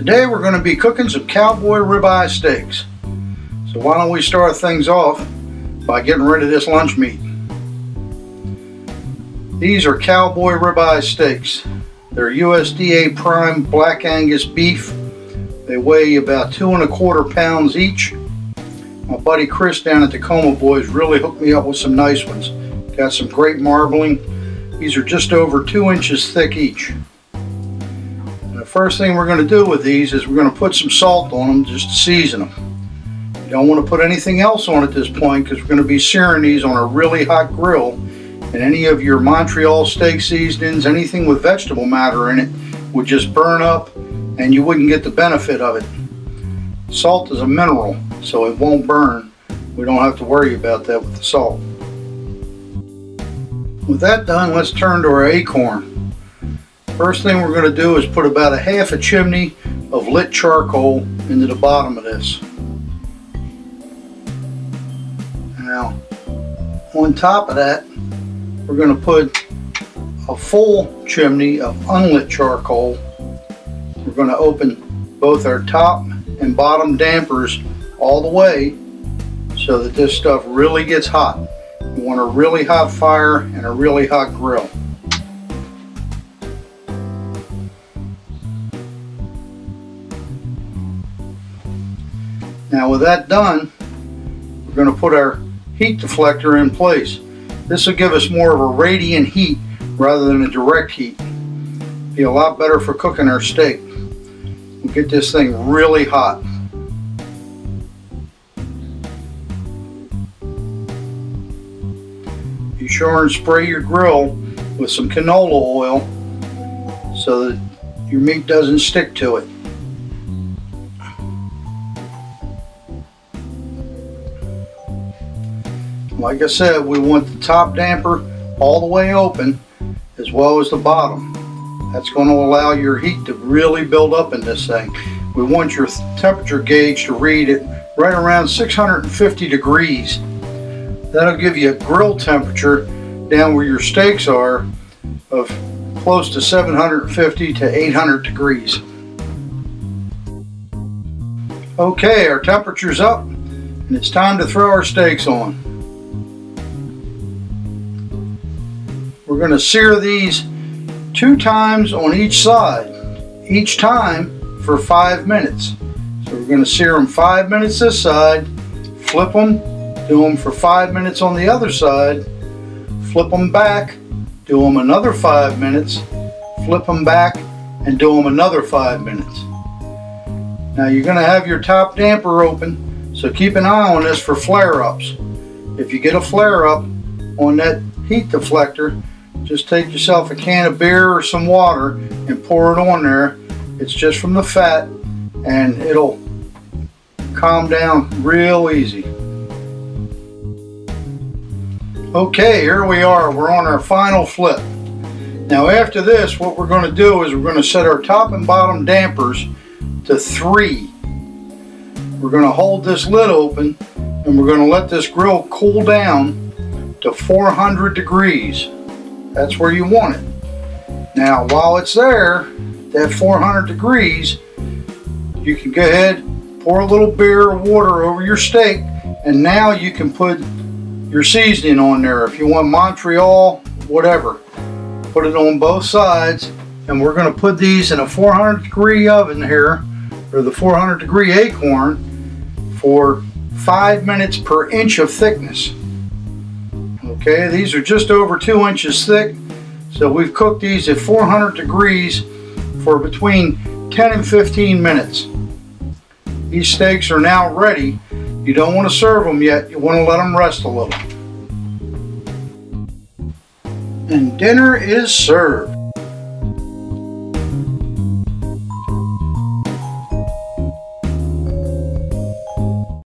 Today we're going to be cooking some Cowboy ribeye steaks. So why don't we start things off by getting rid of this lunch meat. These are Cowboy ribeye steaks. They're USDA prime black Angus beef. They weigh about 2 1/4 pounds each. My buddy Chris down at the Cowboy Boys really hooked me up with some nice ones. Got some great marbling. These are just over 2 inches thick each. And the first thing we're going to do with these is we're going to put some salt on them just to season them. You don't want to put anything else on at this point because we're going to be searing these on a really hot grill. And any of your Montreal steak seasonings, anything with vegetable matter in it, would just burn up and you wouldn't get the benefit of it. Salt is a mineral, so it won't burn. We don't have to worry about that with the salt. With that done, let's turn to our acorn. First thing we're going to do is put about 1/2 chimney of lit charcoal into the bottom of this. Now, on top of that, we're going to put a full chimney of unlit charcoal. We're going to open both our top and bottom dampers all the way so that this stuff really gets hot. You want a really hot fire and a really hot grill. Now with that done, we're going to put our heat deflector in place. This will give us more of a radiant heat rather than a direct heat. Be a lot better for cooking our steak. We'll get this thing really hot. Be sure and spray your grill with some canola oil so that your meat doesn't stick to it. Like I said, we want the top damper all the way open as well as the bottom. That's going to allow your heat to really build up in this thing. We want your temperature gauge to read it right around 650 degrees. That'll give you a grill temperature down where your steaks are of close to 750 to 800 degrees. Okay, our temperature's up and it's time to throw our steaks on. We're going to sear these 2 times on each side, each time for 5 minutes. So we're going to sear them 5 minutes this side, flip them, do them for 5 minutes on the other side, flip them back, do them another 5 minutes, flip them back, and do them another 5 minutes. Now you're going to have your top damper open, so keep an eye on this for flare-ups. If you get a flare-up on that heat deflector, just take yourself a can of beer or some water and pour it on there. It's just from the fat and it'll calm down real easy. Okay, here we are. We're on our final flip. Now after this, what we're going to do is we're going to set our top and bottom dampers to 3. We're going to hold this lid open and we're going to let this grill cool down to 400 degrees. That's where you want it. Now while it's there, that 400 degrees, you can go ahead, pour a little beer or water over your steak, and now you can put your seasoning on there. If you want Montreal, whatever, put it on both sides. And we're going to put these in a 400 degree oven here, or the 400 degree acorn, for 5 minutes per inch of thickness. Okay, these are just over 2 inches thick, so we've cooked these at 400 degrees for between 10 and 15 minutes. These steaks are now ready. You don't want to serve them yet, you want to let them rest a little. And dinner is served.